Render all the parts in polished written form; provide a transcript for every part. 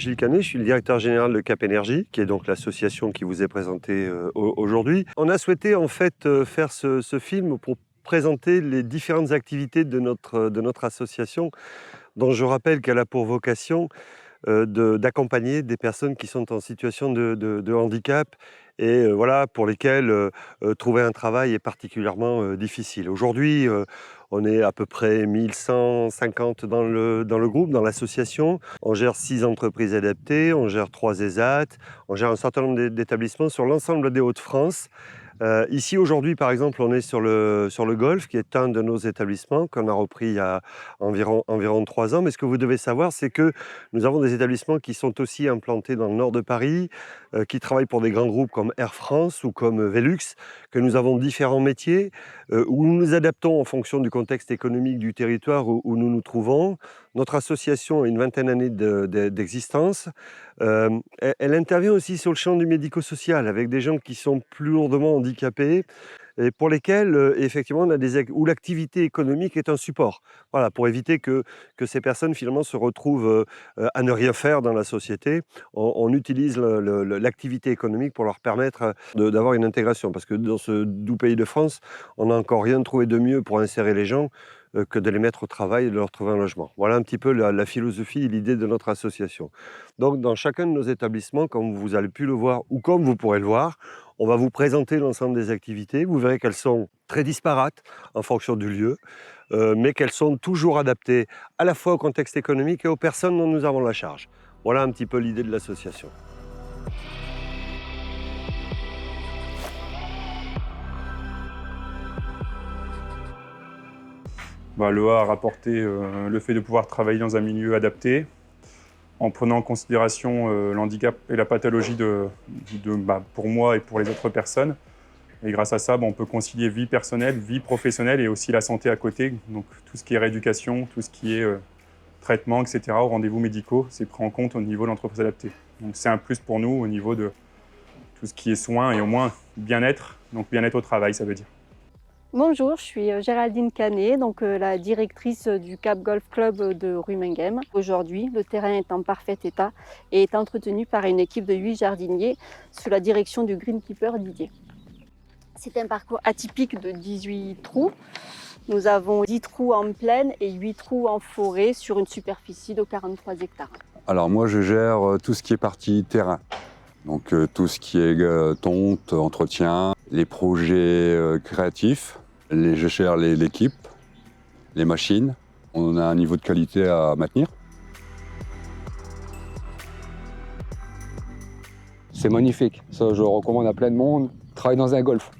Gilles Canet, je suis le directeur général de Cap Énergie, qui est donc l'association qui vous est présentée aujourd'hui. On a souhaité en fait faire ce film pour présenter les différentes activités de notre association, dont je rappelle qu'elle a pour vocation d'accompagner des personnes qui sont en situation de handicap et voilà, pour lesquelles trouver un travail est particulièrement difficile. Aujourd'hui, on est à peu près 1150 dans le groupe, dans l'association. On gère 6 entreprises adaptées, on gère 3 ESAT, on gère un certain nombre d'établissements sur l'ensemble des Hauts-de-France. Ici, aujourd'hui, par exemple, on est sur le golf, qui est un de nos établissements qu'on a repris il y a environ 3 ans. Mais ce que vous devez savoir, c'est que nous avons des établissements qui sont aussi implantés dans le nord de Paris, qui travaillent pour des grands groupes comme Air France ou comme Velux, que nous avons différents métiers, où nous nous adaptons en fonction du contexte économique du territoire où nous nous trouvons. Notre association a une vingtaine d'années d'existence. Elle intervient aussi sur le champ du médico-social avec des gens qui sont plus lourdement handicapés et pour lesquels, effectivement, on a où l'activité économique est un support. Voilà, pour éviter que ces personnes, finalement, se retrouvent à ne rien faire dans la société. On utilise l'activité économique pour leur permettre d'avoir une intégration. Parce que dans ce doux pays de France, on n'a encore rien trouvé de mieux pour insérer les gens que de les mettre au travail et de leur trouver un logement. Voilà un petit peu la philosophie et l'idée de notre association. Donc, dans chacun de nos établissements, comme vous avez pu le voir ou comme vous pourrez le voir, on va vous présenter l'ensemble des activités. Vous verrez qu'elles sont très disparates en fonction du lieu, mais qu'elles sont toujours adaptées à la fois au contexte économique et aux personnes dont nous avons la charge. Voilà un petit peu l'idée de l'association. Le A a rapporté le fait de pouvoir travailler dans un milieu adapté, en prenant en considération l'handicap et la pathologie pour moi et pour les autres personnes. Et grâce à ça, on peut concilier vie personnelle, vie professionnelle et aussi la santé à côté. Donc tout ce qui est rééducation, tout ce qui est traitement, etc., aux rendez-vous médicaux, c'est pris en compte au niveau de l'entreprise adaptée. Donc c'est un plus pour nous au niveau de tout ce qui est soins et au moins bien-être, donc bien-être au travail, ça veut dire. Bonjour, je suis Géraldine Canet, donc la directrice du Cap Golf Club de Rumenguem. Aujourd'hui, le terrain est en parfait état et est entretenu par une équipe de 8 jardiniers sous la direction du greenkeeper Didier. C'est un parcours atypique de 18 trous. Nous avons 10 trous en plaine et 8 trous en forêt sur une superficie de 43 hectares. Alors moi, je gère tout ce qui est partie terrain. Donc tout ce qui est tonte, entretien, les projets créatifs. Je gère l'équipe, les machines. On a un niveau de qualité à maintenir. C'est magnifique. Ça, je le recommande à plein de monde. Travaille dans un golf.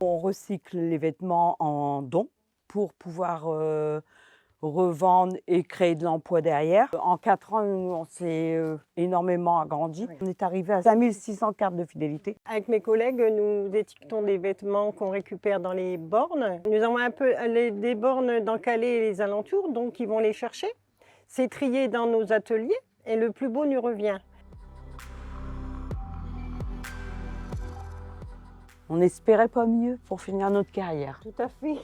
On recycle les vêtements en dons pour pouvoir revendre et créer de l'emploi derrière. En 4 ans, on s'est énormément agrandi. On est arrivé à 5600 cartes de fidélité. Avec mes collègues, nous étiquetons des vêtements qu'on récupère dans les bornes. Nous avons un peu des bornes dans Calais et les alentours, donc ils vont les chercher. C'est trié dans nos ateliers et le plus beau nous revient. On n'espérait pas mieux pour finir notre carrière. Tout à fait.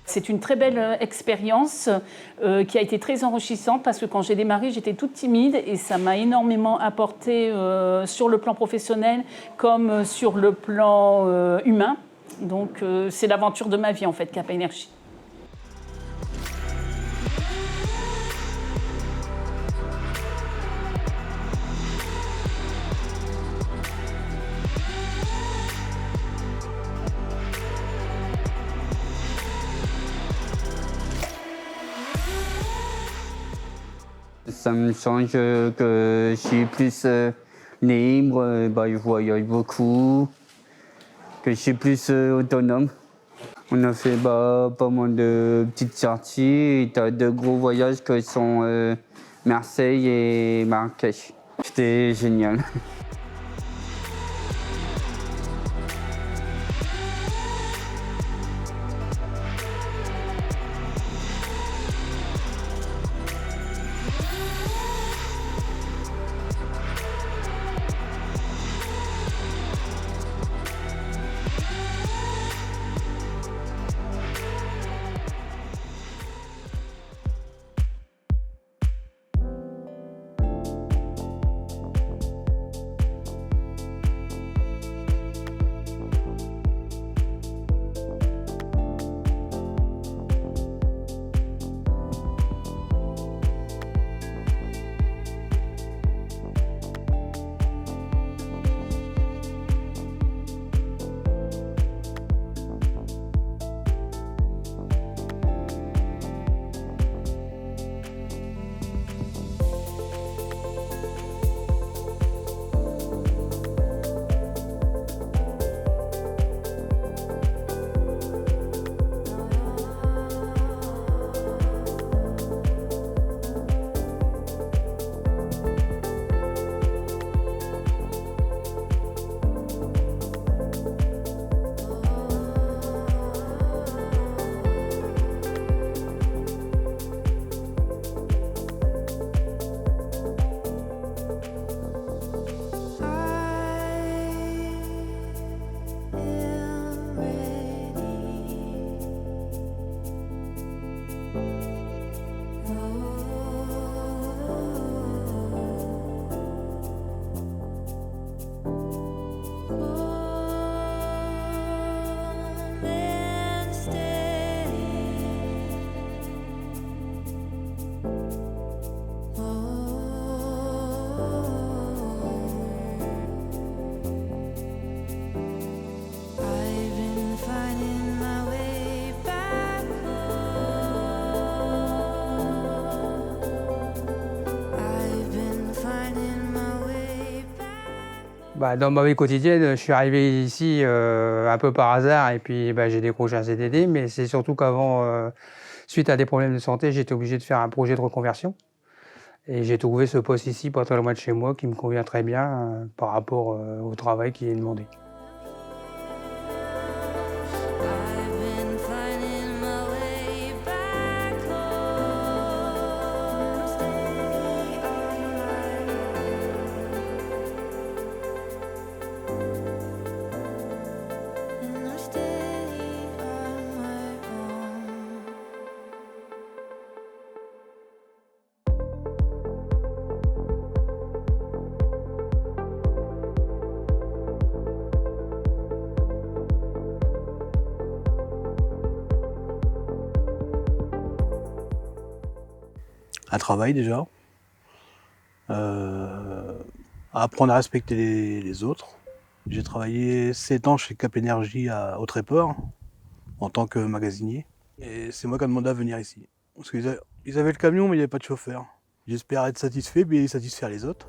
C'est une très belle expérience qui a été très enrichissante parce que quand j'ai démarré, j'étais toute timide et ça m'a énormément apporté sur le plan professionnel comme sur le plan humain. Donc c'est l'aventure de ma vie en fait, Cap Énergie. Ça me change que je suis plus libre, je voyage beaucoup, que je suis plus autonome. On a fait pas mal de petites sorties. Tu as de gros voyages qui sont Marseille et Marrakech. C'était génial. Dans ma vie quotidienne, je suis arrivé ici un peu par hasard et puis j'ai décroché un CDD, mais c'est surtout qu'avant, suite à des problèmes de santé, j'étais obligé de faire un projet de reconversion. Et j'ai trouvé ce poste ici, pas très loin de chez moi, qui me convient très bien par rapport au travail qui est demandé. Un travail déjà, apprendre à respecter les autres. J'ai travaillé 7 ans chez Cap Énergie au Tréport en tant que magasinier. Et c'est moi qui ai demandé à venir ici. Parce qu'ils avaient le camion mais il n'y avait pas de chauffeur. J'espère être satisfait et satisfaire les autres.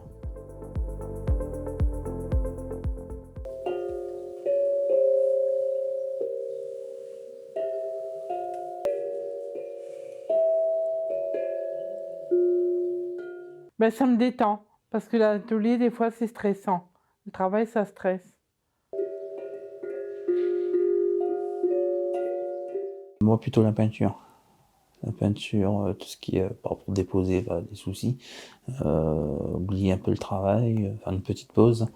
Ça me détend, parce que l'atelier, des fois, c'est stressant. Le travail, ça stresse. Moi, plutôt la peinture. La peinture, tout ce qui est pour déposer des soucis, oublier un peu le travail, faire une petite pause.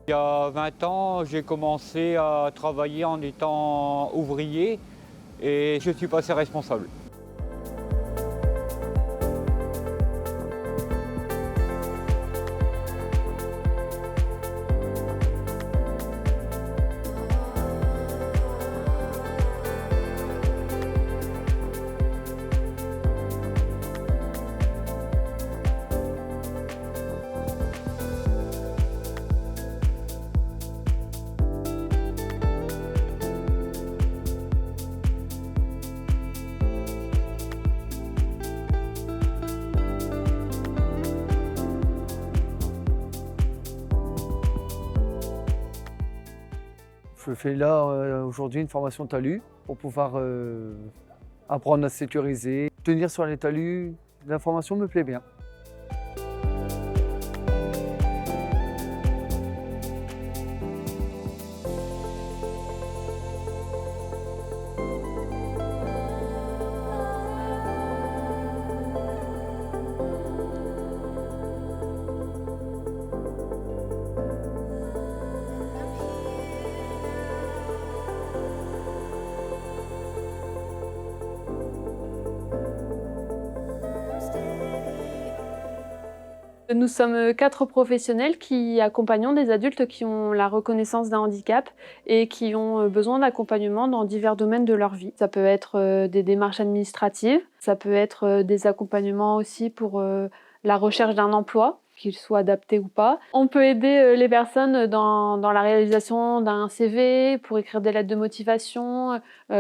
Il y a 20 ans, j'ai commencé à travailler en étant ouvrier et je suis passé responsable. Je fais là aujourd'hui une formation talus pour pouvoir apprendre à sécuriser. Tenir sur les talus, la formation me plaît bien. Nous sommes 4 professionnels qui accompagnons des adultes qui ont la reconnaissance d'un handicap et qui ont besoin d'accompagnement dans divers domaines de leur vie. Ça peut être des démarches administratives, ça peut être des accompagnements aussi pour la recherche d'un emploi, qu'il soit adapté ou pas. On peut aider les personnes dans la réalisation d'un CV, pour écrire des lettres de motivation,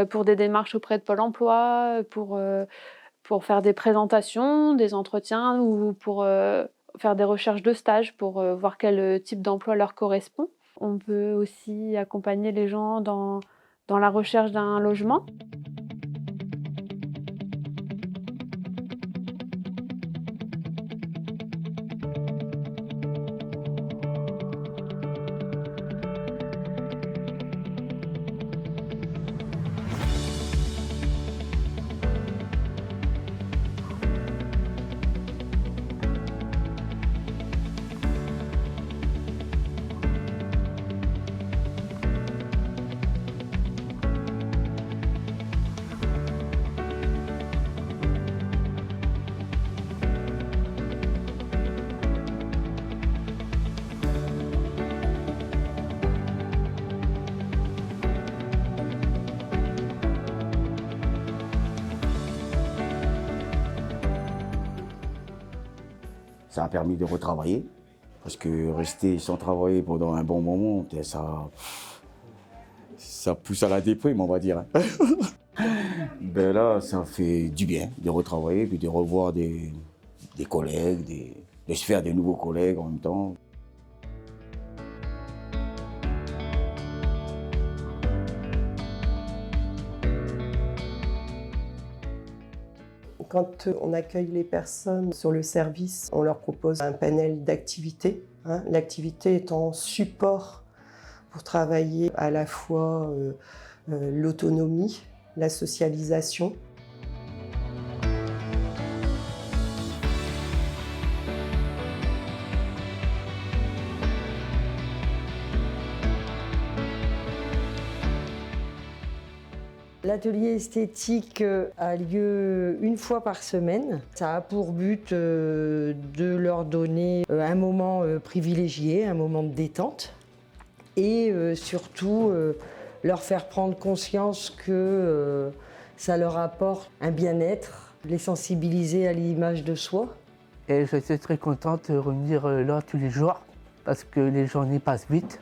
pour des démarches auprès de Pôle emploi, pour faire des présentations, des entretiens ou pour faire des recherches de stage pour voir quel type d'emploi leur correspond. On peut aussi accompagner les gens dans la recherche d'un logement. Ça a permis de retravailler, parce que rester sans travailler pendant un bon moment, ça pousse à la déprime, on va dire. Ben là, ça fait du bien de retravailler, puis de revoir des collègues, de se faire des nouveaux collègues en même temps. Quand on accueille les personnes sur le service, on leur propose un panel d'activités. L'activité étant support pour travailler à la fois l'autonomie, la socialisation. L'atelier esthétique a lieu une fois par semaine. Ça a pour but de leur donner un moment privilégié, un moment de détente et surtout leur faire prendre conscience que ça leur apporte un bien-être, les sensibiliser à l'image de soi. Et je suis très contente de revenir là tous les jours parce que les journées passent vite.